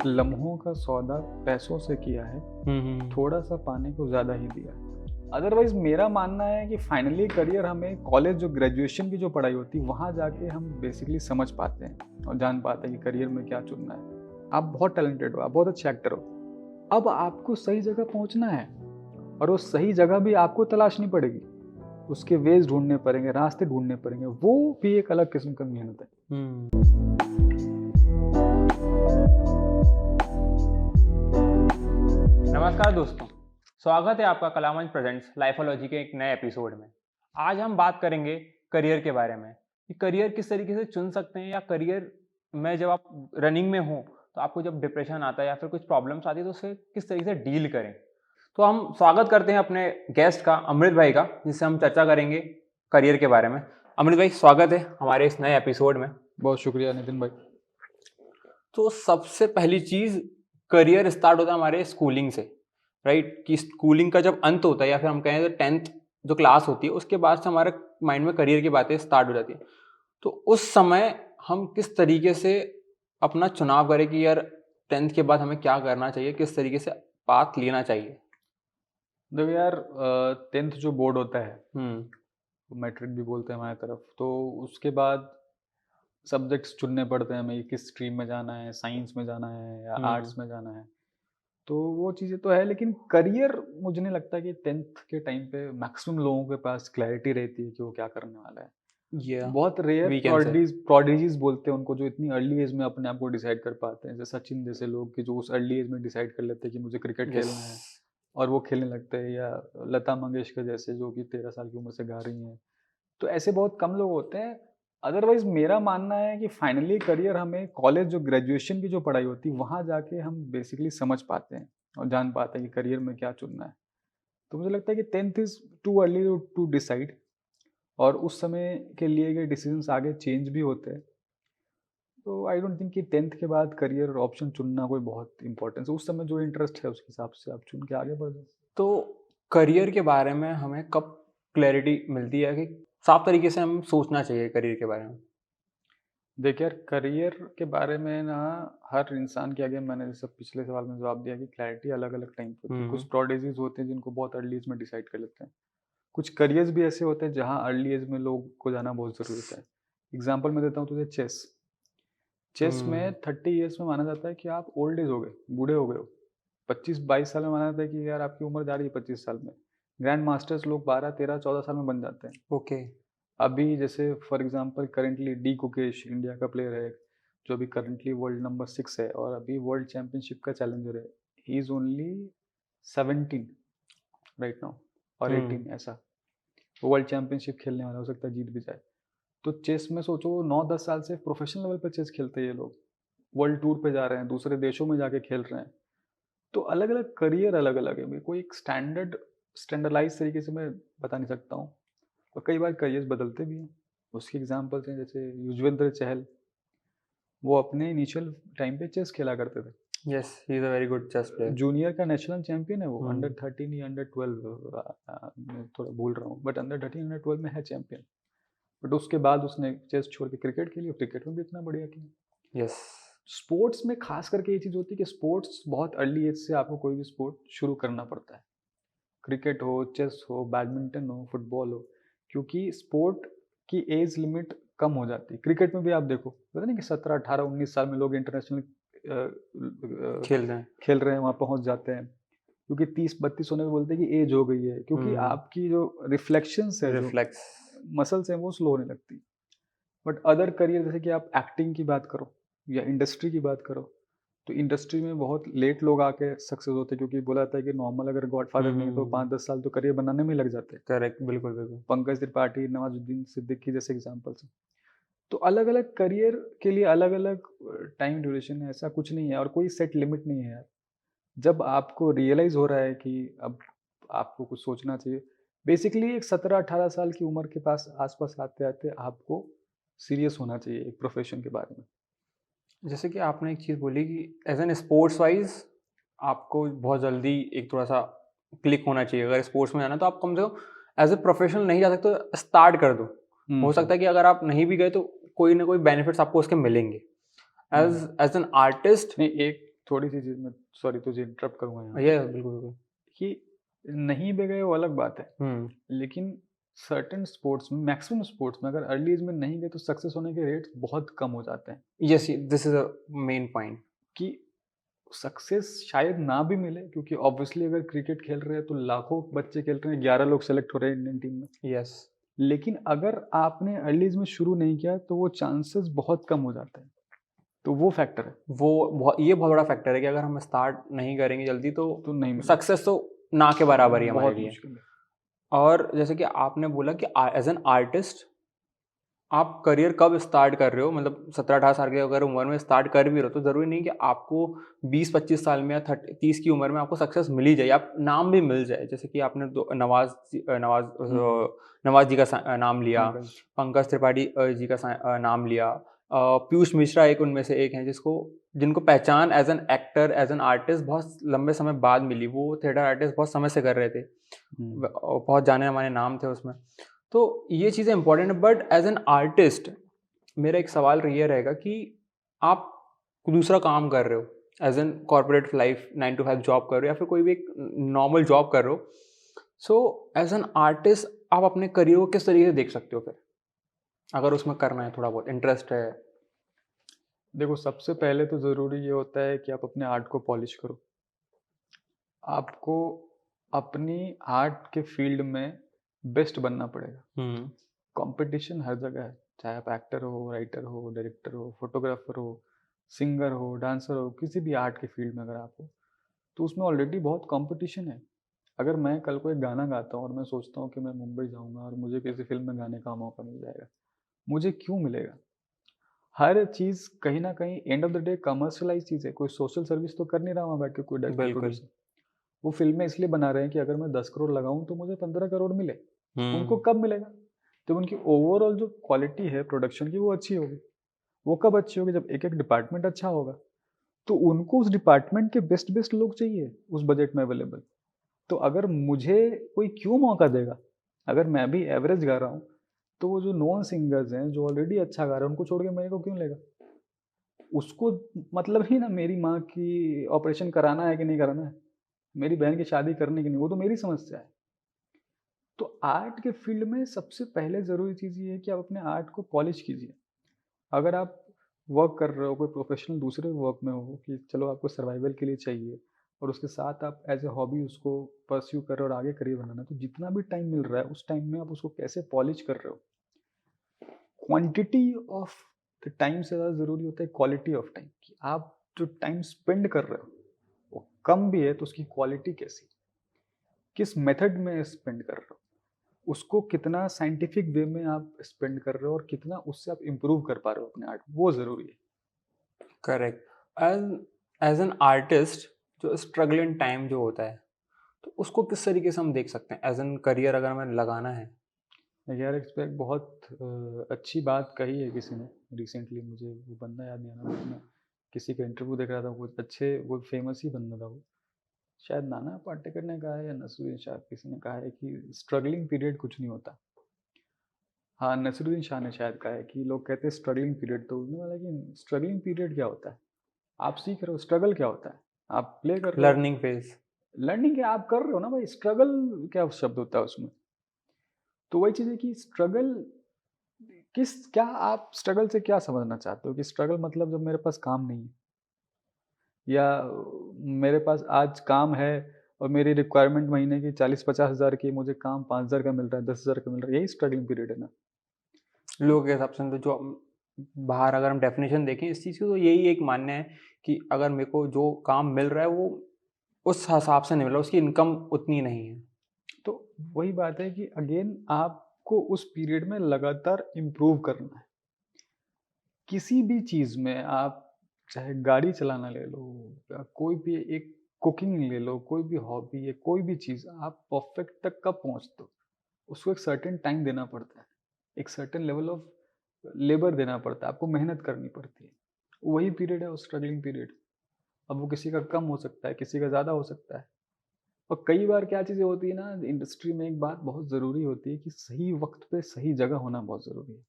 लम्हों का सौदा पैसों से किया है, थोड़ा सा पाने को ज़्यादा ही दिया है। अदरवाइज मेरा मानना है कि फाइनली करियर हमें कॉलेज जो ग्रेजुएशन की जो पढ़ाई होती है वहाँ जाके हम बेसिकली समझ पाते हैं और जान पाते हैं कि करियर में क्या चुनना है। आप बहुत टैलेंटेड हो, आप बहुत अच्छे एक्टर हो, अब आपको सही जगह पहुँचना है और वो सही जगह भी आपको तलाशनी पड़ेगी, उसके वेज ढूंढने पड़ेंगे, रास्ते ढूंढने पड़ेंगे, वो भी एक अलग किस्म का मेहनत है। नमस्कार दोस्तों, स्वागत है आपका कलामंच प्रेजेंट्स लाइफोलॉजी के एक नए एपिसोड में। आज हम बात करेंगे करियर के बारे में कि करियर किस तरीके से चुन सकते हैं, या करियर में जब आप रनिंग में हो तो आपको जब डिप्रेशन आता है या फिर कुछ प्रॉब्लम्स आती है तो उससे किस तरीके से डील करें। तो हम स्वागत करते हैं अपने गेस्ट का, अमृत भाई का, जिससे हम चर्चा करेंगे करियर के बारे में। अमृत भाई, स्वागत है हमारे इस नए एपिसोड में। बहुत शुक्रिया नितिन भाई। तो सबसे पहली चीज़, करियर स्टार्ट होता है हमारे स्कूलिंग से, राइट? कि स्कूलिंग का जब अंत होता है या फिर हम कहें तो 10th जो क्लास होती है उसके बाद से हमारे माइंड में करियर की बातें स्टार्ट हो जाती है। तो उस समय हम किस तरीके से अपना चुनाव करें कि यार 10th के बाद हमें क्या करना चाहिए, किस तरीके से पाथ लेना चाहिए? देखो यार, 10th जो बोर्ड होता है, मैट्रिक भी बोलते हैं हमारी तरफ, तो उसके बाद सब्जेक्ट्स चुनने पड़ते हैं हमें, किस स्ट्रीम में जाना है, साइंस में जाना है या आर्ट्स में जाना है। तो वो चीज़ें तो है, लेकिन करियर मुझे नहीं लगता कि 10th के टाइम पे मैक्सिमम लोगों के पास क्लैरिटी रहती है कि वो क्या करने वाला है। बहुत रेयर प्रोडिजीज बोलते हैं उनको, जो इतनी अर्ली एज में अपने आप को डिसाइड कर पाते हैं, जैसे सचिन जैसे लोग कि जो उस अर्ली एज में डिसाइड कर लेते हैं कि मुझे क्रिकेट खेलना है और वो खेलने लगते हैं, या लता मंगेशकर जैसे जो कि 13 साल की उम्र से गा रही हैं। तो ऐसे बहुत कम लोग होते हैं। अदरवाइज मेरा मानना है कि फाइनली करियर हमें कॉलेज जो ग्रेजुएशन की जो पढ़ाई होती है वहाँ जाके हम बेसिकली समझ पाते हैं और जान पाते हैं कि करियर में क्या चुनना है। तो मुझे लगता है कि 10th is too early to decide, और उस समय के लिए गए डिसीजंस आगे चेंज भी होते हैं। तो आई डोंट थिंक कि 10th के बाद करियर ऑप्शन चुनना कोई बहुत इंपॉर्टेंस है। उस समय जो इंटरेस्ट है उस हिसाब से आप चुन के आगे बढ़ जाओ। तो करियर के बारे में हमें कब क्लैरिटी मिलती है कि साफ तरीके से हम सोचना चाहिए करियर के बारे में? देखिए यार, करियर के बारे में ना हर इंसान के आगे, मैंने जैसे पिछले सवाल में जवाब दिया कि क्लैरिटी अलग अलग टाइम पे होती है। कुछ प्रोडिजीज होते हैं जिनको बहुत अर्ली एज में डिसाइड कर लेते हैं। कुछ करियर्स भी ऐसे होते हैं जहाँ अर्ली एज में लोग को जाना बहुत ज़रूरी होता है। एग्जाम्पल मैं देता हूँ तुझे, चेस। चेस में 30 ईयर्स में माना जाता है कि आप ओल्ड एज हो गए, बूढ़े हो गए हो। 25-22 साल में माना जाता है कि यार आपकी उम्र जा रही है 25 साल में। ग्रैंड मास्टर्स लोग 12-13-14 साल में बन जाते हैं। ओके। अभी जैसे for example currently D Gukesh India का प्लेयर है, जो अभी करेंटली वर्ल्ड नंबर 6 है और अभी वर्ल्ड चैंपियनशिप का चैलेंजर है। He is only 17 right now, और 18 ऐसा। वो वर्ल्ड चैंपियनशिप खेलने वाला, हो सकता है जीत भी जाए। तो चेस में सोचो 9-10 साल से प्रोफेशनल लेवल पर चेस खेलते हैं ये लोग, वर्ल्ड टूर पे जा रहे हैं, दूसरे देशों में जाके खेल रहे हैं। तो अलग अलग करियर अलग अलग है, कोई एक स्टैंडर्डाइज तरीके से मैं बता नहीं सकता हूँ। और कई बार करियर्स बदलते भी हैं। उसके एग्जांपल्स हैं जैसे युजवेंद्र चहल, वो अपने इनिशियल टाइम पे चेस खेला करते थे। Yes, he is a very good chess player. Junior का नेशनल चैंपियन है वो, अंडर 13 या अंडर 12, मैं थोड़ा भूल रहा हूँ, बट अंडर 13 अंडर 12 में है चैंपियन। बट उसके बाद उसने चेस छोड़ के क्रिकेट खेली और क्रिकेट में भी इतना बढ़िया किया। यस। स्पोर्ट्स में खास करके ये चीज़ होती है कि स्पोर्ट्स बहुत अर्ली एज से आपको कोई भी स्पोर्ट शुरू करना पड़ता है। क्रिकेट हो, चेस हो, बैडमिंटन हो, फुटबॉल हो, क्योंकि स्पोर्ट की एज लिमिट कम हो जाती है। क्रिकेट में भी आप देखो, पता नहीं कि 17, 18, 19 साल में लोग इंटरनेशनल खेल रहे हैं, वहाँ पहुँच जाते हैं, क्योंकि 30-32 होने पे बोलते हैं कि एज हो गई है, क्योंकि आपकी जो रिफ्लेक्शंस है, जो मसल्स हैं, वो स्लो होने लगती। बट अदर करियर जैसे कि आप एक्टिंग की बात करो या इंडस्ट्री की बात करो, तो इंडस्ट्री में बहुत लेट लोग आके सक्सेस होते हैं, क्योंकि बोला जाता है कि नॉर्मल अगर गॉडफादर नहीं है तो 5-10 साल तो करियर बनाने में लग जाते हैं। करेक्ट, बिल्कुल बिल्कुल। पंकज त्रिपाठी, नवाजुद्दीन सिद्दीकी जैसे एग्जांपल्स हैं। तो अलग अलग करियर के लिए अलग अलग टाइम ड्यूरेशन है, ऐसा कुछ नहीं है और कोई सेट लिमिट नहीं है यार। जब आपको रियलाइज हो रहा है कि अब आपको कुछ सोचना चाहिए, बेसिकली एक 17-18 साल की उम्र के पास आसपास आते आते आपको सीरियस होना चाहिए एक प्रोफेशन के बारे में। जैसे कि आपने एक चीज़ बोली कि एज एन स्पोर्ट्स वाइज आपको बहुत जल्दी एक थोड़ा सा क्लिक होना चाहिए। अगर स्पोर्ट्स में जाना तो आप कम से कम एज ए प्रोफेशनल नहीं जा सकते तो स्टार्ट कर दो। हो सकता है कि अगर आप नहीं भी गए तो कोई ना कोई बेनिफिट्स आपको उसके मिलेंगे। As an artist. नहीं, एक थोड़ी सी चीज में सॉरी तुझे इंटरप्ट करूंगा यहाँ ये बिल्कुल बिल्कुल कि नहीं भी गए वो अलग बात है, लेकिन सर्टेन स्पोर्ट्स में, मैक्सिमम स्पोर्ट्स में अगर अर्ली एज में नहीं गए तो सक्सेस होने के रेट्स बहुत कम हो जाते हैं। Yes, this is a main point कि सक्सेस शायद ना भी मिले, क्योंकि ऑब्वियसली अगर क्रिकेट खेल रहे हैं तो लाखों बच्चे खेल रहे हैं, 11 लोग सेलेक्ट हो रहे हैं इंडियन टीम में। यस, लेकिन अगर आपने अर्ली एज में शुरू नहीं किया तो वो चांसेस बहुत कम हो जाते हैं। तो वो फैक्टर है, ये बहुत बड़ा फैक्टर है कि अगर हम स्टार्ट नहीं करेंगे जल्दी तो नहीं मिलेगा। सक्सेस तो ना के बराबर ही हमारे बहुत लिए। मुश्किल है। और जैसे कि आपने बोला कि एज एन आर्टिस्ट आप करियर कब स्टार्ट कर रहे हो, मतलब 17-18 साल की अगर उम्र में स्टार्ट कर भी रहे हो तो ज़रूरी नहीं कि आपको 20-25 साल में या 30 की उम्र में आपको सक्सेस मिल ही जाए, आप नाम भी मिल जाए। जैसे कि आपने नवाज जी का नाम लिया, पंकज त्रिपाठी जी का नाम लिया, पीयूष मिश्रा एक उनमें से एक हैं जिनको पहचान as an actor, as an artist बहुत लंबे समय बाद मिली। वो थिएटर आर्टिस्ट बहुत समय से कर रहे थे, बहुत जाने माने नाम थे उसमें। तो ये चीज़ें इंपॉर्टेंट है, बट एज एन आर्टिस्ट मेरा एक सवाल ये रहेगा कि आप दूसरा काम कर रहे हो as an corporate life, 9 to 5 job कर रहे हो या फिर कोई भी एक नॉर्मल जॉब कर रहे हो। सो एज एन आर्टिस्ट आप अपने करियर को किस तरीके से देख सकते हो फिर, अगर उसमें करना है, थोड़ा बहुत इंटरेस्ट है? देखो, सबसे पहले तो ज़रूरी ये होता है कि आप अपने आर्ट को पॉलिश करो। आपको अपनी आर्ट के फील्ड में बेस्ट बनना पड़ेगा। कंपटीशन हर जगह है, चाहे आप एक्टर हो, राइटर हो, डायरेक्टर हो, फोटोग्राफर हो, सिंगर हो, डांसर हो, किसी भी आर्ट के फील्ड में अगर आप हो तो उसमें ऑलरेडी बहुत कंपटीशन है। अगर मैं कल को एक गाना गाता हूँ और मैं सोचता हूँ कि मैं मुंबई जाऊँगा और मुझे किसी फिल्म में गाने का मौका मिल जाएगा, मुझे क्यों मिलेगा? हर चीज़ कहीं ना कहीं end of the day commercialise चीज़ है। कोई सोशल सर्विस तो कर नहीं रहा हूँ बैठ के कोई डायरेक्टर बिल्कुल। प्रोड्यूसर। वो फिल्में इसलिए बना रहे हैं कि अगर मैं 10 करोड़ लगाऊं तो मुझे 15 करोड़ मिले। उनको कब मिलेगा? जब उनकी ओवरऑल जो क्वालिटी है प्रोडक्शन की वो अच्छी होगी। वो कब अच्छी होगी? जब एक एक डिपार्टमेंट अच्छा होगा। तो उनको उस डिपार्टमेंट के बेस्ट बेस्ट लोग चाहिए उस बजट में अवेलेबल। तो अगर मुझे कोई क्यों मौका देगा? अगर मैं भी एवरेज गा रहा हूँ तो वो जो नॉन सिंगर्स हैं जो ऑलरेडी अच्छा गा रहे हैं उनको छोड़ के मेरे को क्यों लेगा? उसको मतलब ही ना मेरी माँ की ऑपरेशन कराना है कि नहीं कराना है, मेरी बहन की शादी करने की नहीं, वो तो मेरी समस्या है। तो आर्ट के फील्ड में सबसे पहले ज़रूरी चीज़ ये है कि आप अपने आर्ट को पॉलिश कीजिए। अगर आप वर्क कर रहे हो, कोई प्रोफेशनल दूसरे वर्क में हो कि चलो आपको सर्वाइवल के लिए चाहिए और उसके साथ आप एज ए हॉबी उसको परस्यू कर रहे हो और आगे करियर बनाना, तो जितना भी टाइम मिल रहा है उस टाइम में आप उसको कैसे पॉलिश कर रहे हो। क्वांटिटी ऑफ द टाइम से ज़्यादा ज़रूरी होता है क्वालिटी ऑफ टाइम, कि आप जो टाइम स्पेंड कर रहे हो वो कम भी है तो उसकी क्वालिटी कैसी, किस मेथड में स्पेंड कर रहे हो, उसको कितना साइंटिफिक वे में आप स्पेंड कर रहे हो और कितना उससे आप इम्प्रूव कर पा रहे हो अपने आर्ट, वो ज़रूरी है। करेक्ट। एज एन आर्टिस्ट जो स्ट्रगलिंग टाइम जो होता है तो उसको किस तरीके से हम देख सकते हैं एज एन करियर अगर हमें लगाना है? यार इस पे एक बहुत अच्छी बात कही है किसी ने रिसेंटली, मुझे वो बंदा याद नहीं आ रहा, मैं किसी का इंटरव्यू देख रहा था, वो अच्छे वो फेमस ही बंदा था वो, शायद नाना पाटेकर ने कहा है या नसरुद्दीन शाह किसी ने कहा है कि स्ट्रगलिंग पीरियड कुछ नहीं होता। हाँ, नसरुद्दीन शाह ने शायद कहा है कि लोग कहते हैं स्ट्रगलिंग पीरियड, तो उन्होंने बोला कि स्ट्रगलिंग पीरियड क्या होता है? आप सीख रहे हो, स्ट्रगल क्या होता है? आप प्ले कर रहे हो, लर्निंग फेज। लर्निंग क्या आप कर रहे हो ना भाई, स्ट्रगल क्या शब्द होता है उसमें? तो वही चीज़ है कि स्ट्रगल क्या आप स्ट्रगल से क्या समझना चाहते हो? कि स्ट्रगल मतलब जब मेरे पास काम नहीं है, या मेरे पास आज काम है और मेरी रिक्वायरमेंट महीने की 40-50 हज़ार की, मुझे काम 5 हज़ार का मिल रहा है, 10 हज़ार का मिल रहा है, यही स्ट्रगलिंग पीरियड है ना? लोगों के हिसाब से तो जो बाहर अगर हम डेफिनेशन देखें इस चीज़ की तो यही एक मानना है कि अगर मेरे को जो काम मिल रहा है वो उस हिसाब से नहीं मिल रहा, उसकी इनकम उतनी नहीं है। तो वही बात है कि अगेन आपको उस पीरियड में लगातार इम्प्रूव करना है। किसी भी चीज़ में आप चाहे गाड़ी चलाना ले लो या कोई भी एक कुकिंग ले लो, कोई भी हॉबी है, कोई भी चीज़, आप परफेक्ट तक कब पहुँचते हो? उसको एक सर्टेन टाइम देना पड़ता है, एक सर्टेन लेवल ऑफ लेबर देना पड़ता है, आपको मेहनत करनी पड़ती है। वही पीरियड है वो स्ट्रगलिंग पीरियड। अब वो किसी का कम हो सकता है, किसी का ज़्यादा हो सकता है। और कई बार क्या चीज़ें होती है ना इंडस्ट्री में, एक बात बहुत ज़रूरी होती है कि सही वक्त पे सही जगह होना बहुत ज़रूरी है।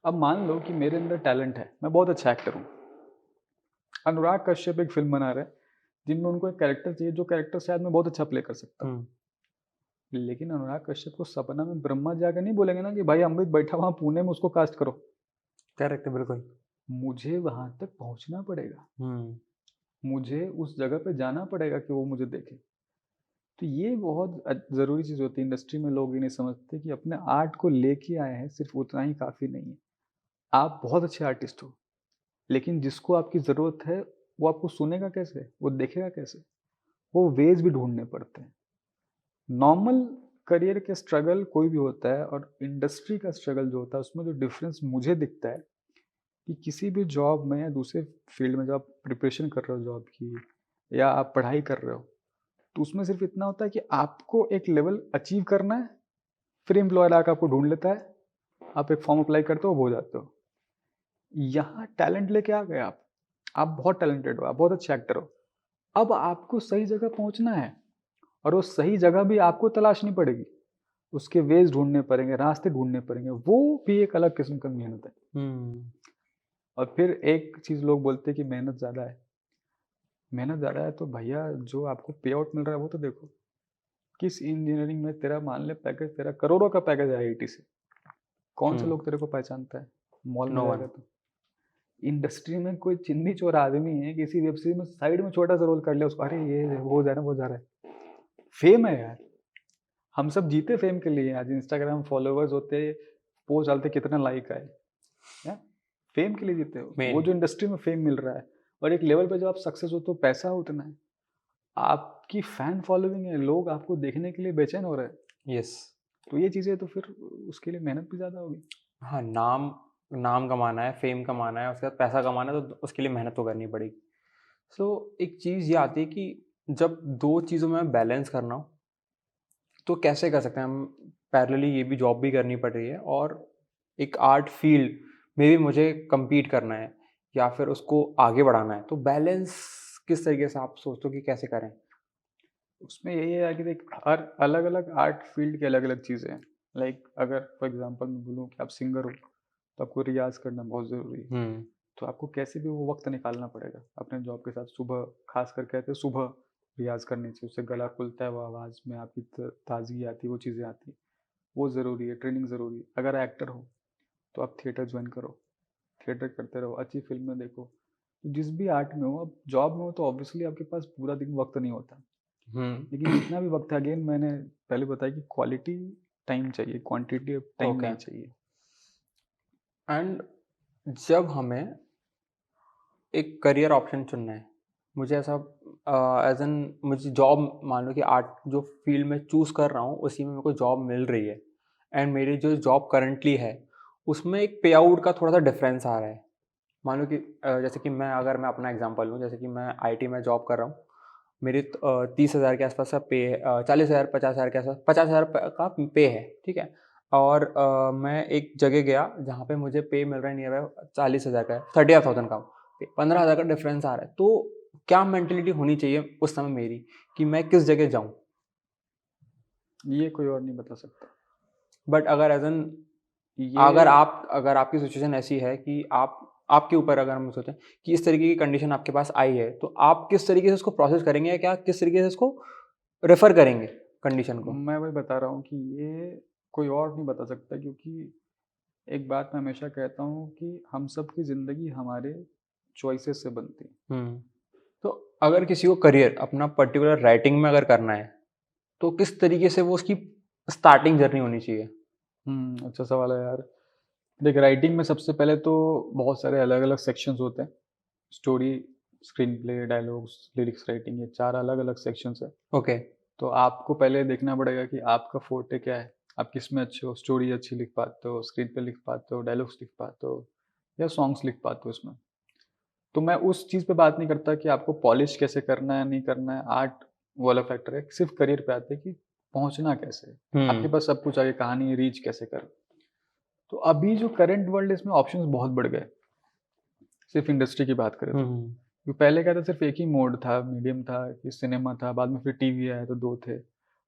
अब मान लो कि मेरे अंदर टैलेंट है, मैं बहुत अच्छा एक्टर हूँ। अनुराग कश्यप एक फिल्म बना रहे हैं जिनमें उनको एक कैरेक्टर चाहिए, जो कैरेक्टर शायद मैं बहुत अच्छा प्ले कर सकता हूँ। लेकिन अनुराग कश्यप को सपना में ब्रह्मा जाकर नहीं बोलेंगे ना कि भाई अमृत बैठा वहाँ पुणे में, उसको कास्ट करो। करेक्ट है, बिल्कुल। मुझे वहां तक पहुंचना पड़ेगा, मुझे उस जगह पे जाना पड़ेगा कि वो मुझे देखे। तो ये बहुत ज़रूरी चीज़ होती है। इंडस्ट्री में लोग ये नहीं समझते कि अपने आर्ट को लेके आए हैं, सिर्फ उतना ही काफ़ी नहीं है। आप बहुत अच्छे आर्टिस्ट हो, लेकिन जिसको आपकी ज़रूरत है वो आपको सुनेगा कैसे, वो देखेगा कैसे? वो वेज भी ढूंढने पड़ते हैं। नॉर्मल करियर के स्ट्रगल कोई भी होता है, और इंडस्ट्री का स्ट्रगल जो होता है उसमें जो डिफरेंस मुझे दिखता है कि किसी भी जॉब में या दूसरे फील्ड में जब आप प्रिपरेशन कर रहे हो जॉब की, या आप पढ़ाई कर रहे हो, तो उसमें सिर्फ इतना होता है कि आपको एक लेवल अचीव करना है, फिर एम्प्लॉयर आकर आपको ढूंढ लेता है, आप एक फॉर्म अप्लाई करते हो जाते हो। यहाँ टैलेंट लेके आ गए आप बहुत टैलेंटेड हो, आप बहुत अच्छे एक्टर हो। अब आपको सही जगह पहुंचना है, और वो सही जगह भी आपको तलाशनी पड़ेगी, उसके वेज ढूंढने पड़ेंगे, रास्ते ढूंढने पड़ेंगे, वो भी एक अलग किस्म का मेहनत है। और फिर एक चीज़ लोग बोलते हैं कि मेहनत ज़्यादा है। मेहनत ज़्यादा है तो भैया जो आपको पे आउट मिल रहा है वो तो देखो। किस इंजीनियरिंग में तेरा मान ले पैकेज, तेरा करोड़ों का पैकेज है आईआईटी से, कौन से लोग तेरे को पहचानता है? मॉल में नो जाएगा तो। इंडस्ट्री में कोई चिन्नी चोर आदमी है, किसी वेब सीरीज में साइड में छोटा सा रोल कर लिया उसको, अरे ये वो जा रहा है वो जा रहा है। फेम है यार, हम सब जीते फेम के लिए। आज इंस्टाग्राम फॉलोवर्स होते, पोस्ट डालते, कितना लाइक आए, फेम के लिए जीते हो। वो जो इंडस्ट्री में फेम मिल रहा है, और एक लेवल पे जब आप सक्सेस हो तो पैसा उतना है, आपकी फैन फॉलोइंग है, लोग आपको देखने के लिए बेचैन हो रहे हैं। यस। तो ये चीज़ें तो फिर उसके लिए मेहनत भी ज़्यादा होगी। हाँ, नाम कमाना है, फेम कमाना है, उसके बाद पैसा कमाना है, तो उसके लिए मेहनत तो करनी पड़ेगी। सो एक चीज़ ये आती है कि जब 2 चीज़ों में बैलेंस करना हो, तो कैसे कर सकते हैं हम? पैरेलली ये भी जॉब भी करनी पड़ रही है, और एक आर्ट फील्ड में भी मुझे कम्पीट करना है या फिर उसको आगे बढ़ाना है, तो बैलेंस किस तरीके से आप सोचते हो कि कैसे करें? उसमें यही है कि देख, हर अलग अलग आर्ट फील्ड की अलग अलग चीज़ें हैं। लाइक अगर फॉर एग्जांपल मैं बोलूँ कि आप सिंगर हो, तो आपको रियाज करना बहुत ज़रूरी है। तो आपको कैसे भी वो वक्त निकालना पड़ेगा अपने जॉब के साथ। सुबह खास कर कहते हैं सुबह रियाज करनी चाहिए, उससे गला खुलता है, वो आवाज़ में आपकी ताजगी आती है, वो चीज़ें आती है, वो ज़रूरी है। ट्रेनिंग ज़रूरी है। अगर एक्टर हो तो आप थिएटर ज्वाइन करो, थिएटर करते रहो, अच्छी फिल्म में देखो। तो जिस भी आर्ट में हो, अब जॉब में हो तो ऑब्वियसली आपके पास पूरा दिन वक्त नहीं होता, लेकिन जितना भी वक्त है, अगेन मैंने पहले बताया कि क्वालिटी टाइम चाहिए, क्वांटिटी ऑफ टाइम नहीं चाहिए। एंड जब हमें एक करियर ऑप्शन चुनना है, मुझे ऐसा एज एन मुझे जॉब, मान लो कि आर्ट जो फील्ड में चूज़ कर रहा हूँ उसी में मेरे को जॉब मिल रही है, एंड मेरी जो जॉब करंटली है उसमें एक पे आउट का थोड़ा सा डिफरेंस आ रहा है। मान लो कि जैसे कि अगर मैं अपना एग्जांपल लूँ, जैसे कि मैं आईटी में जॉब कर रहा हूँ, मेरी 30,000 के आसपास का पे है, 40,000 50,000 के आसपास 50,000 का पे है, ठीक है। और मैं एक जगह गया जहाँ पे मुझे पे मिल रहा है नियर बाय 40,000 का, 30,000 का, 15,000 का डिफरेंस आ रहा है। तो क्या मेंटेलिटी होनी चाहिए उस समय मेरी कि मैं किस जगह जाऊँ? ये कोई और नहीं बता सकता। बट अगर एज एन ये अगर आपकी सिचुएशन ऐसी है कि आपके ऊपर अगर हम सोचें कि इस तरीके की कंडीशन आपके पास आई है, तो आप किस तरीके से उसको प्रोसेस करेंगे, या क्या किस तरीके से इसको रेफर करेंगे कंडीशन को? मैं वही बता रहा हूँ कि ये कोई और नहीं बता सकता, क्योंकि एक बात मैं हमेशा कहता हूँ कि हम सब की ज़िंदगी हमारे चॉइसेस से बनती है। तो अगर किसी को करियर अपना पर्टिकुलर राइटिंग में अगर करना है, तो किस तरीके से वो उसकी स्टार्टिंग जर्नी होनी चाहिए? अच्छा सवाल है यार। देख, राइटिंग में सबसे पहले तो बहुत सारे अलग अलग सेक्शंस होते हैं। Story, screen play, dialogues, lyrics writing, ये 4 अलग अलग सेक्शंस है। ओके। तो आपको पहले देखना पड़ेगा कि आपका फोर्टे क्या है, आप किस में अच्छे हो। स्टोरी अच्छी लिख पाते हो, स्क्रीन पे लिख पाते हो, डायलॉग्स लिख पाते हो, या सॉन्ग्स लिख पाते हो इसमें। तो मैं उस चीज़ पे बात नहीं करता कि आपको पॉलिश कैसे करना है, नहीं करना है। आर्ट वो अलग फैक्टर है। सिर्फ करियर पे आते हैं कि पहुंचना कैसे है। आपके पास सब कुछ आगे, कहानी रीच कैसे कर। तो अभी जो करंट वर्ल्ड है इसमें ऑप्शंस बहुत बढ़ गए, सिर्फ इंडस्ट्री की बात करें तो। क्योंकि पहले क्या था, सिर्फ एक ही मोड था, मीडियम था कि सिनेमा था, बाद में फिर टीवी आया तो 2 थे।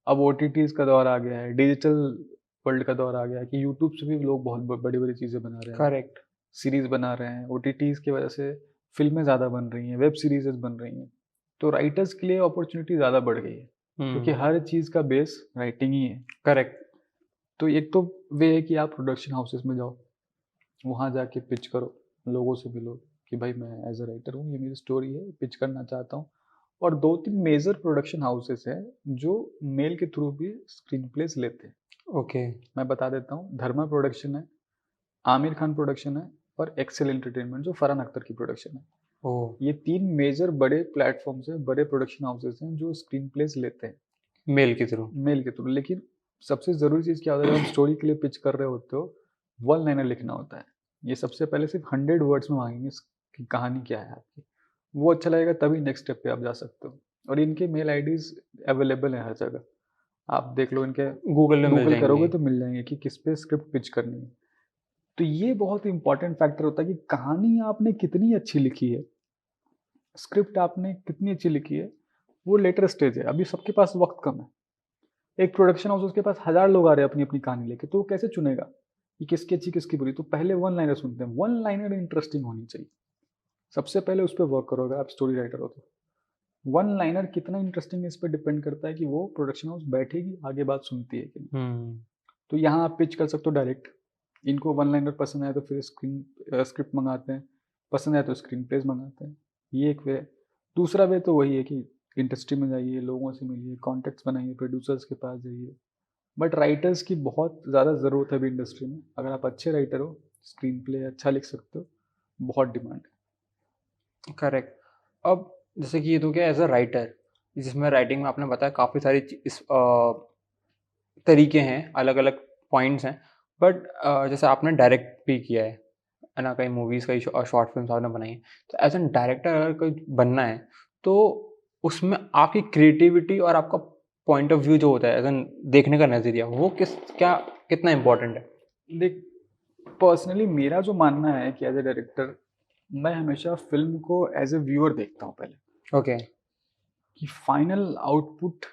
अब ओटीटीज का दौर आ गया है, डिजिटल वर्ल्ड का दौर आ गया कि यूट्यूब से भी लोग बहुत बड़ी बड़ी चीज़ें बना रहे हैं, करेक्ट। सीरीज बना रहे हैं, ओटीटीज की वजह से फिल्में ज़्यादा बन रही हैं, वेब सीरीजेस बन रही हैं, तो राइटर्स के लिए अपॉर्चुनिटी ज़्यादा बढ़ गई है क्योंकि हर चीज़ का बेस राइटिंग ही है। करेक्ट। तो एक तो वे है कि आप प्रोडक्शन हाउसेस में जाओ, वहाँ जाके पिच करो, लोगों से मिलो कि भाई मैं एज अ राइटर हूँ, ये मेरी स्टोरी है, पिच करना चाहता हूँ। और 2-3 मेजर प्रोडक्शन हाउसेस हैं जो मेल के थ्रू भी स्क्रीन प्लेस लेते हैं। ओके। मैं बता देता हूँ, धर्मा प्रोडक्शन है, आमिर खान प्रोडक्शन है और एक्सेल एंटरटेनमेंट जो फरहान अख्तर की प्रोडक्शन है। ओह। ये 3 मेजर बड़े प्लेटफॉर्म्स हैं, बड़े प्रोडक्शन हाउसेस हैं जो स्क्रीन प्लेस लेते हैं मेल के थ्रू। मेल के थ्रू। लेकिन सबसे ज़रूरी चीज़ क्या होता है, जब हम स्टोरी के लिए पिच कर रहे होते हो, वन लाइनर लिखना होता है। ये सबसे पहले सिर्फ 100 वर्ड्स में मांगेंगे कि कहानी क्या है आपकी। वो अच्छा लगेगा तभी नेक्स्ट स्टेप पे आप जा सकते हो। और इनके मेल आईडीज़ अवेलेबल हैं हर जगह। आप देख लो, इनके गूगल में मिल गूगल करोगे जाएंगे। तो मिल जाएंगे कि किस पे स्क्रिप्ट पिच करनी है। तो ये बहुत इंपॉर्टेंट फैक्टर होता है कि कहानी आपने कितनी अच्छी लिखी है, स्क्रिप्ट आपने कितनी अच्छी लिखी है, वो लेटर स्टेज है। अभी सबके पास वक्त कम है। एक प्रोडक्शन हाउस, उसके पास 1000 लोग आ रहे हैं अपनी अपनी कहानी लेके, तो वो कैसे चुनेगा कि किसकी अच्छी किसकी बुरी? तो पहले वन लाइनर सुनते हैं। वन लाइनर इंटरेस्टिंग होनी चाहिए, सबसे पहले उस पर वर्क करो अगर आप स्टोरी राइटर हो तो। वन लाइनर कितना इंटरेस्टिंग है इस पर डिपेंड करता है कि वो प्रोडक्शन हाउस बैठेगी आगे बात सुनती है कि नहीं। तो यहाँ आप पिच कर सकते हो डायरेक्ट। इनको वन लाइनर पसंद आए तो फिर स्क्रिप्ट मंगाते हैं, पसंद आए तो स्क्रीन प्लेस मंगाते हैं। ये एक वे है। दूसरा वे तो वही है कि इंडस्ट्री में जाइए, लोगों से मिलिए, कॉन्टेक्ट्स बनाइए, प्रोड्यूसर्स के पास जाइए। बट राइटर्स की बहुत ज़्यादा ज़रूरत है अभी इंडस्ट्री में। अगर आप अच्छे राइटर हो, स्क्रीन प्ले अच्छा लिख सकते हो, बहुत डिमांड है। करेक्ट। अब जैसे कि ये तो क्या एज अ राइटर, जिसमें राइटिंग में आपने बताया काफ़ी सारी तरीके हैं, अलग अलग पॉइंट्स हैं। बट जैसे आपने डायरेक्ट भी किया है ना, कई मूवीज़ कई शॉर्ट फिल्म आपने बनाई हैं। तो एज एन डायरेक्टर अगर कोई बनना है तो उसमें आपकी क्रिएटिविटी और आपका पॉइंट ऑफ व्यू जो होता है एज एन देखने का नज़रिया, वो कितना इम्पोर्टेंट है? देख, पर्सनली मेरा जो मानना है कि एज ए डायरेक्टर मैं हमेशा फिल्म को एज ए व्यूअर देखता हूँ पहले, ओके। कि final output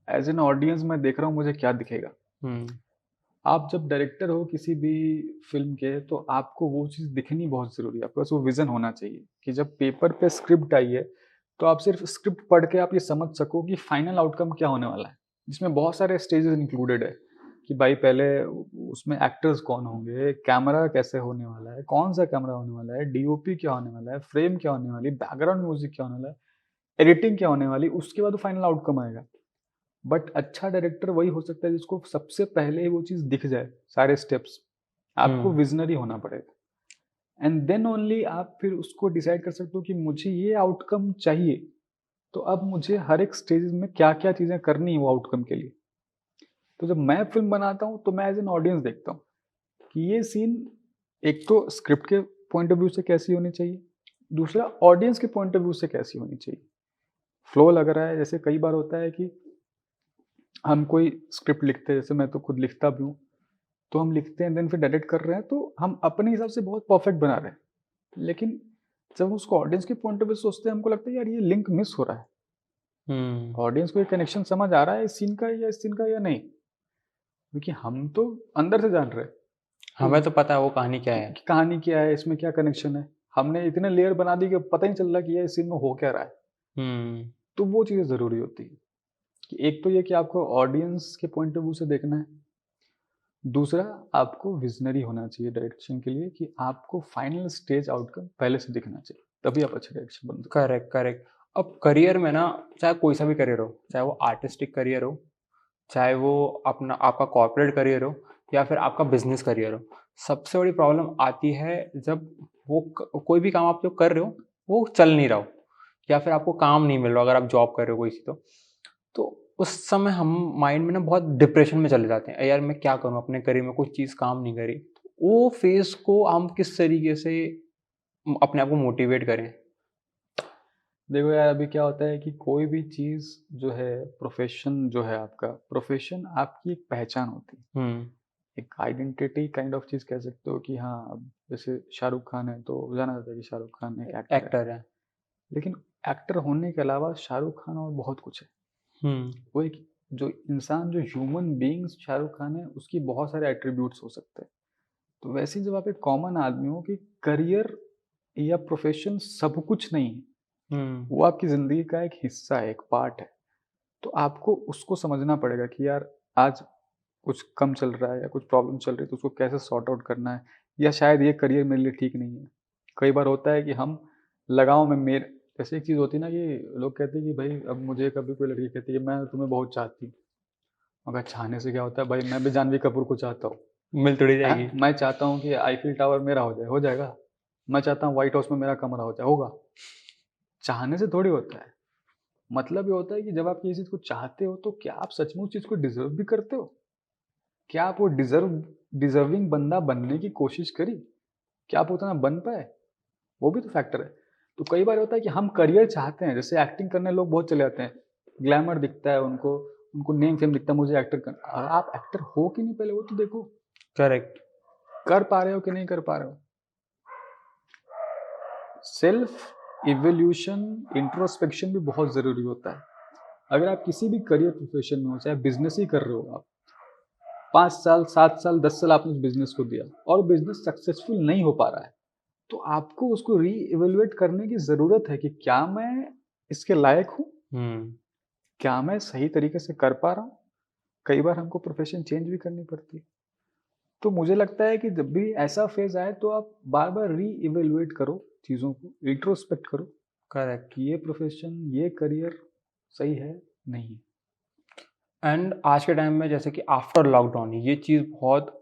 as an audience मैं देख रहा हूँ मुझे क्या दिखेगा। आप जब डायरेक्टर हो किसी भी फिल्म के, तो आपको वो चीज़ दिखनी बहुत ज़रूरी है। आपके पास वो विज़न होना चाहिए कि जब पेपर पे स्क्रिप्ट आई है तो आप सिर्फ स्क्रिप्ट पढ़ के आप ये समझ सको कि फाइनल आउटकम क्या होने वाला है, जिसमें बहुत सारे स्टेजेस इंक्लूडेड है कि भाई पहले उसमें एक्टर्स कौन होंगे, कैमरा कैसे होने वाला है, कौन सा कैमरा होने वाला है, डीओपी क्या होने वाला है, फ्रेम क्या होने वाली, बैकग्राउंड म्यूजिक क्या होने वाला है, एडिटिंग क्या होने वाली, उसके बाद फाइनल आउटकम आएगा। बट अच्छा डायरेक्टर वही हो सकता है जिसको सबसे पहले ही वो चीज़ दिख जाए, सारे स्टेप्स। आपको विजनरी होना पड़ेगा एंड देन ओनली आप फिर उसको डिसाइड कर सकते हो कि मुझे ये आउटकम चाहिए, तो अब मुझे हर एक स्टेज में क्या क्या चीज़ें करनी है वो आउटकम के लिए। तो जब मैं फिल्म बनाता हूँ तो मैं एज एन ऑडियंस देखता हूँ कि ये सीन एक तो स्क्रिप्ट के पॉइंट ऑफ व्यू से कैसी होनी चाहिए, दूसरा ऑडियंस के पॉइंट ऑफ व्यू से कैसी होनी चाहिए, फ्लो लग रहा है। जैसे कई बार होता है कि हम कोई स्क्रिप्ट लिखते हैं, जैसे मैं तो खुद लिखता भी हूँ, तो हम लिखते हैं देन फिर डायरेक्ट कर रहे हैं तो हम अपने हिसाब से बहुत परफेक्ट बना रहे हैं। लेकिन जब हम उसको ऑडियंस के पॉइंट ऑफ व्यू से सोचते हैं, हमको लगता है यार ये लिंक मिस हो रहा है, ऑडियंस को ये कनेक्शन समझ आ रहा है इस सीन का या इस सीन का या नहीं, क्योंकि हम तो अंदर से जान रहे हैं हमें तो पता है वो कहानी क्या है। कि कहानी क्या है, इसमें क्या कनेक्शन है। हमने इतने लेयर बना दी कि पता ही नहीं चल रहा कि ये इस सीन में हो क्या रहा है। तो वो चीज़ें ज़रूरी होती है कि एक तो ये कि आपको ऑडियंस के पॉइंट ऑफ व्यू से देखना है, दूसरा आपको विजनरी होना चाहिए डायरेक्शन के लिए कि आपको फाइनल स्टेज आउटकम पहले से दिखना चाहिए, तभी आप अच्छे डायरेक्शन बन सकते। Correct, correct. अब करियर में ना, चाहे कोई सा भी करियर हो, चाहे वो आर्टिस्टिक करियर हो, चाहे वो अपना आपका कॉर्पोरेट करियर हो, या फिर आपका बिजनेस करियर हो, सबसे बड़ी प्रॉब्लम आती है जब कोई भी काम आप जो कर रहे हो वो चल नहीं रहा हो, या फिर आपको काम नहीं मिल रहा अगर आप जॉब कर रहे हो कोई सी, तो उस समय हम माइंड में ना बहुत डिप्रेशन में चले जाते हैं, यार मैं क्या करूं, अपने करियर में कुछ चीज़ काम नहीं करी। वो फेज को हम किस तरीके से अपने आप को मोटिवेट करें? देखो यार, अभी क्या होता है कि कोई भी चीज़ जो है, प्रोफेशन जो है आपका, प्रोफेशन आपकी एक पहचान होती है, एक आइडेंटिटी काइंड ऑफ चीज़ कह सकते हो कि हाँ, अब जैसे शाहरुख खान है तो जाना जाता है कि शाहरुख खान एक एक्टर है। एक्टर है। लेकिन एक्टर होने के अलावा शाहरुख खान और बहुत कुछ है। वो एक जो इंसान, जो ह्यूमन बीइंग्स शाहरुख खान है, उसकी बहुत सारे एट्रीब्यूट्स हो सकते हैं। तो वैसे ही जब आप एक कॉमन आदमी हो कि करियर या प्रोफेशन सब कुछ नहीं है, वो आपकी ज़िंदगी का एक हिस्सा है, एक पार्ट है। तो आपको उसको समझना पड़ेगा कि यार आज कुछ कम चल रहा है या कुछ प्रॉब्लम चल रही है, तो उसको कैसे सॉर्ट आउट करना है, या शायद ये करियर मेरे लिए ठीक नहीं है। कई बार होता है कि हम लगाव में मेरे जैसे एक चीज़ होती है ना कि लोग कहते हैं कि भाई अब मुझे कभी कोई लड़की कहती है मैं तुम्हें बहुत चाहती हूँ। मगर चाहने से क्या होता है भाई, मैं भी जानवी कपूर को चाहता हूँ। मिल थोड़ी जाएगी। मैं चाहता हूँ कि आईफिल टावर मेरा हो जाएगा। मैं चाहता हूँ व्हाइट हाउस में मेरा कमरा हो जाए, होगा। चाहने से थोड़ी होता है। मतलब ये होता है कि जब आप किसी चीज़ को चाहते हो तो क्या आप सच में उस चीज़ को डिज़र्व भी करते हो? क्या आप वो डिज़र्विंग बंदा बनने की कोशिश करी? क्या आप उतना बन पाए? वो भी तो फैक्टर है। तो कई बार होता है कि हम करियर चाहते हैं, जैसे एक्टिंग करने लोग बहुत चले जाते हैं। ग्लैमर दिखता है उनको, उनको नेम फेम दिखता है, मुझे एक्टर करना। आप एक्टर हो कि नहीं पहले वो तो देखो। करेक्ट। कर पा रहे हो कि नहीं कर पा रहे हो? सेल्फ इवोल्यूशन, इंट्रोस्पेक्शन भी बहुत ज़रूरी होता है। अगर आप किसी भी करियर प्रोफेशन में हो, चाहे बिजनेस ही कर रहे हो आप, 5 साल, 7 साल, 10 साल आपने उस बिजनेस को दिया और बिजनेस सक्सेसफुल नहीं हो पा रहा है, तो आपको उसको री-इवैल्यूएट करने की ज़रूरत है कि क्या मैं इसके लायक हूँ? क्या मैं सही तरीके से कर पा रहा हूँ? कई बार हमको प्रोफेशन चेंज भी करनी पड़ती है। तो मुझे लगता है कि जब भी ऐसा फेज़ आए तो आप बार-बार री-इवैल्यूएट करो चीज़ों को, रिट्रोस्पेक्ट करो करेक्ट। कि ये प्रोफेशन, ये करियर सही है, नहीं है। एंड आज के टाइम में जैसे कि आफ्टर लॉकडाउन ये चीज़ बहुत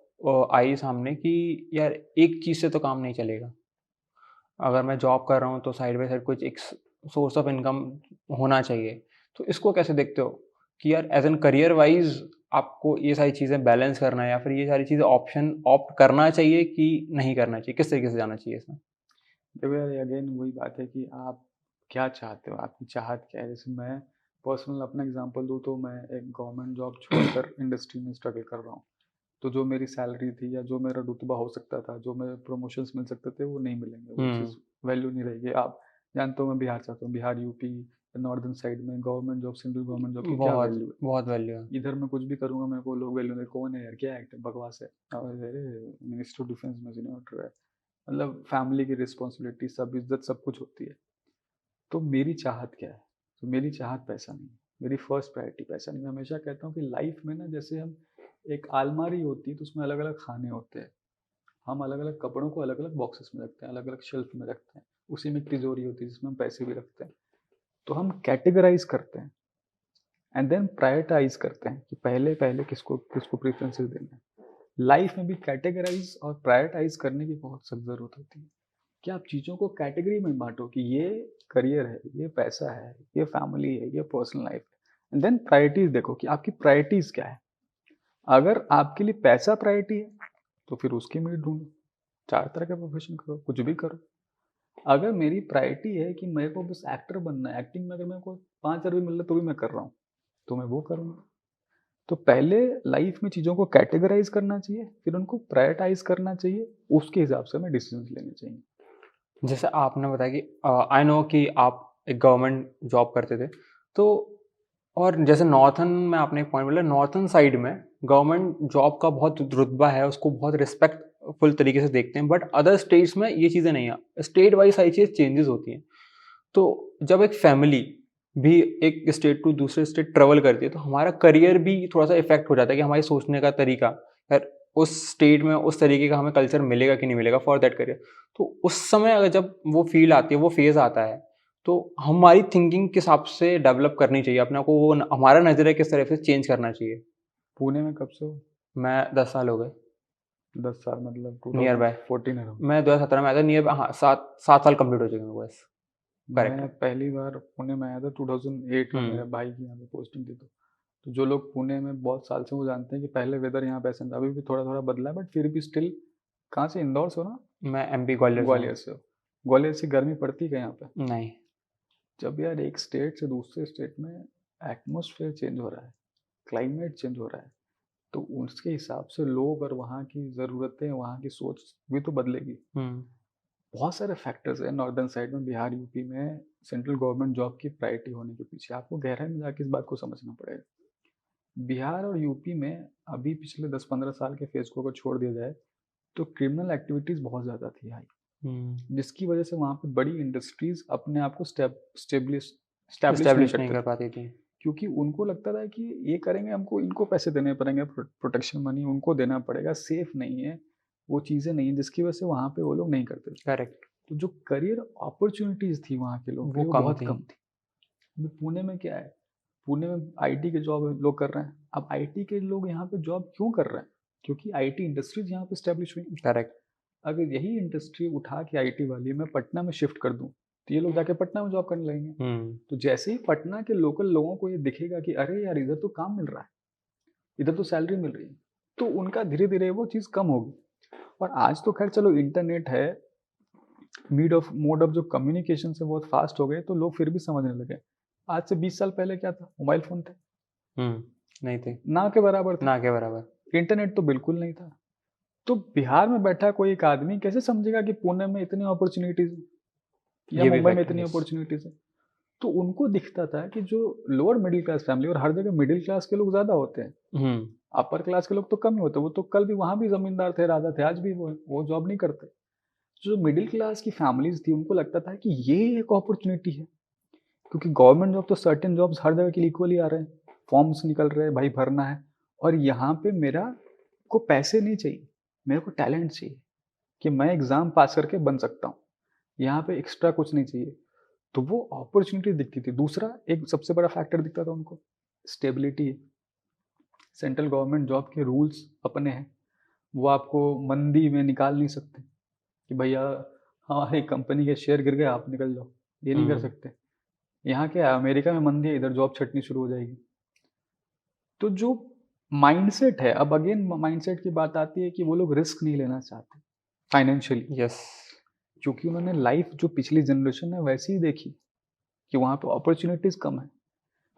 आई सामने कि यार एक चीज़ से तो काम नहीं चलेगा। अगर मैं जॉब कर रहा हूँ तो साइड बाय साइड कुछ एक सोर्स ऑफ इनकम होना चाहिए। तो इसको कैसे देखते हो कि यार एज़ एन करियर वाइज़ आपको ये सारी चीज़ें बैलेंस करना है या फिर ये सारी चीज़ें ऑप्शन ऑप्ट करना चाहिए कि नहीं करना चाहिए? किस तरीके से जाना चाहिए इसमें? देखो यार, अगेन वही बात है कि आप क्या चाहते हो, आपकी चाहत क्या है? जैसे मैं पर्सनल अपना एग्जांपल दूँ तो मैं एक गवर्नमेंट जॉब छोड़कर इंडस्ट्री में स्ट्रगल कर रहा हूँ। तो जो मेरी सैलरी थी या जो मेरा रुतबा हो सकता था, जो मेरे प्रमोशंस मिल सकते थे, वो नहीं मिलेंगे, वो चीज़ वैल्यू नहीं रहेगी। आप जानते हो मैं बिहार से आता हूँ, बिहार, यूपी, नॉर्दर्न साइड में government job, central government job की क्या बहुत, वैल्यू है? बहुत वैल्यू है। इधर मैं कुछ भी करूँगा मेरे को लोग वैल्यू नहीं, कौन है यार, क्या एक्ट बकवास है। अरे मिनिस्टर ऑफ डिफेंस में सीनियर है। मतलब फैमिली की रिस्पॉन्सिबिलिटी, सब इज्जत, सब कुछ होती है। तो मेरी चाहत क्या है? तो मेरी चाहत पैसा नहीं है। मेरी फर्स्ट प्रायोरिटी पैसा नहीं है। मैं हमेशा कहता हूँ कि लाइफ में ना जैसे हम एक अलमारी होती है तो उसमें अलग-अलग खाने होते हैं। हम अलग-अलग कपड़ों को अलग-अलग बॉक्सेस में रखते हैं, अलग-अलग शेल्फ में रखते हैं। उसी में एक तिजोरी होती है जिसमें हम पैसे भी रखते हैं। तो हम कैटेगराइज़ करते हैं एंड देन प्रायोरिटाइज़ करते हैं कि पहले किसको किसको प्रेफ़रेंसेस देना है। लाइफ में भी कैटेगराइज़ और प्रायोरिटाइज़ करने की बहुत सख्त ज़रूरत होती है। कि आप चीज़ों को कैटेगरी में बाँटो कि ये करियर है, ये पैसा है, ये फैमिली है, ये पर्सनल लाइफ है। एंड देन प्रायोरिटीज़ देखो कि आपकी प्रायोरिटीज़ क्या है। अगर आपके लिए पैसा प्रायोरिटी है, तो फिर उसकी नीड ढूँढो। 4 तरह का प्रोफ़ेशन करो, कुछ भी करो। अगर मेरी प्रायोरिटी है कि मेरे को बस एक्टर बनना है, एक्टिंग में अगर मेरे को 5 रुपए मिल रहा है तो भी मैं कर रहा हूँ, तो मैं वो करूँगा। तो पहले लाइफ में चीज़ों को कैटेगराइज़ करना चाहिए, फिर उनको प्रायोरिटाइज़ करना चाहिए, उसके हिसाब से हमें डिसीज़न्स लेने चाहिए। जैसे आपने बताया कि आई नो कि आप एक गवर्नमेंट जॉब करते थे, तो और जैसे नॉर्थन में आपने एक पॉइंट बोला, नॉर्थन साइड में गवर्नमेंट जॉब का बहुत रुतबा है, उसको बहुत रिस्पेक्टफुल तरीके से देखते हैं, बट अदर स्टेट्स में ये चीज़ें नहीं है। स्टेट वाइज सारी चीज़ चेंजेस होती हैं। तो जब एक फैमिली भी एक स्टेट टू दूसरे स्टेट ट्रेवल करती है तो हमारा करियर भी थोड़ा सा इफेक्ट हो जाता है कि हमारी सोचने का तरीका, यार उस स्टेट में उस तरीके का हमें कल्चर मिलेगा कि नहीं मिलेगा फॉर दैट करियर। तो उस समय अगर जब वो फील आती है, वो फेज आता है, तो हमारी थिंकिंग किस हिसाब से डेवलप करनी चाहिए अपने को, वो हमारा नजरिया किस तरह से चेंज करना चाहिए। पुणे में कब से हो? मैं 10 साल हो गए 10 साल मतलब नियर बाय। 2014 अराउंड। मैं 2017 में आया था, नियर बाय, हाँ 7 साल कंप्लीट हो चुके हैं बस। करेक्ट। मैं पहली बार पुणे में आया था 2008 में, मेरे भाई की यहाँ पे पोस्टिंग थी। तो जो लोग पुणे में बहुत साल से वो जानते हैं कि पहले वेदर यहाँ पे ऐसा था, अभी भी थोड़ा थोड़ा बदला है बट फिर भी स्टिल। कहाँ से, इंदौर से हो ना? मैं एमपी ग्वालियर से हूँ। ग्वालियर से हो। ग्वालियर से गर्मी पड़ती है क्या यहाँ पे? नहीं। जब यार एक स्टेट से दूसरे स्टेट में एटमोसफेयर चेंज हो रहा है, क्लाइमेट चेंज हो रहा है, तो उसके हिसाब से लोग और वहाँ की ज़रूरतें, वहाँ की सोच भी तो बदलेगी। बहुत सारे फैक्टर्स हैं नॉर्दर्न साइड में, बिहार, यूपी में सेंट्रल गवर्नमेंट जॉब की प्रायोरिटी होने के पीछे। आपको गहराई में जाके इस बात को समझना पड़ेगा। बिहार और यूपी में अभी पिछले 10-15 साल के फेज को अगर छोड़ दिया जाए तो क्रिमिनल एक्टिविटीज़ बहुत ज़्यादा थी हाई, जिसकी वजह से वहाँ पे बड़ी इंडस्ट्रीज़ अपने आप को स्टेब्लिश एस्टेब्लिश नहीं नहीं करते कर थे, पाती थी। क्योंकि उनको लगता था कि ये करेंगे हमको इनको पैसे देने पड़ेंगे, प्रोटेक्शन मनी उनको देना पड़ेगा, सेफ नहीं है, वो चीज़ें नहीं है, जिसकी वजह से वहाँ पे वो लोग नहीं करते थे। करेक्ट। तो जो करियर अपॉर्चुनिटीज़ थी वहाँ के लोगों के वो लिए वो कम बहुत थी। कम थी। अभी पुणे में क्या है, पुणे में आईटी के जॉब लोग कर रहे हैं। अब आईटी के लोग यहाँ पे जॉब क्यों कर रहे हैं? क्योंकि आईटी इंडस्ट्रीज़ यहाँ पे एस्टेब्लिश हुई। करेक्ट। अगर यही इंडस्ट्री उठा के आईटी वाली मैं पटना में शिफ्ट कर दूँ, तो ये लोग जाके पटना में जॉब करने लगेंगे। तो जैसे ही पटना के लोकल लोगों को ये दिखेगा कि अरे यार इधर तो काम मिल रहा है, इधर तो सैलरी मिल रही है, तो उनका धीरे-धीरे वो चीज़ कम होगी। और आज तो खैर चलो इंटरनेट है, मोड ऑफ जो कम्युनिकेशन है बहुत फास्ट हो गए, तो लोग फिर भी समझने लगे। आज से 20 साल पहले क्या था? मोबाइल फ़ोन थे, नहीं थे। ना के बराबर थे। ना के बराबर। इंटरनेट तो बिल्कुल नहीं था। तो बिहार में बैठा कोई एक आदमी कैसे समझेगा कि पुणे में इतनी अपॉर्च्युनिटीज़ है या ये भी मुंबई में फैक्ट है, इतनी यस। अपॉर्च्युनिटीज़ है। तो उनको दिखता था कि जो लोअर मिडिल क्लास फैमिली, और हर जगह मिडिल क्लास के लोग ज़्यादा होते हैं, अपर क्लास के लोग तो कम ही होते हैं। वो तो कल भी वहाँ भी ज़मींदार थे, राजा थे, आज भी वो जॉब नहीं करते। जो मिडिल क्लास की फैमिलीज़ थी उनको लगता था कि ये एक अपॉर्च्युनिटी है, क्योंकि गवर्नमेंट जॉब तो सर्टेन जॉब्स हर जगह के लिए इक्वली आ रहे हैं, फॉर्म्स निकल रहे हैं, भाई भरना है, और यहाँ पे मेरा को पैसे नहीं चाहिए, मेरे को टैलेंट चाहिए कि मैं एग्ज़ाम पास करके बन सकता हूँ। यहाँ पे एक्स्ट्रा कुछ नहीं चाहिए। तो वो अपॉर्च्युनिटी दिखती थी। दूसरा एक सबसे बड़ा फैक्टर दिखता था उनको, स्टेबिलिटी। सेंट्रल गवर्नमेंट जॉब के रूल्स अपने हैं, वो आपको मंदी में निकाल नहीं सकते कि भैया हमारी कंपनी के शेयर गिर गए आप निकल जाओ, ये नहीं कर सकते। यहाँ क्या है, अमेरिका में मंदी है, इधर जॉब छटनी शुरू हो जाएगी। तो जो माइंडसेट है, अब अगेन माइंडसेट की बात आती है कि वो लोग रिस्क नहीं लेना चाहते फाइनेंशियली, यस। क्योंकि उन्होंने लाइफ जो पिछली जनरेशन है वैसी ही देखी कि वहाँ पे अपॉर्चुनिटीज़ कम है।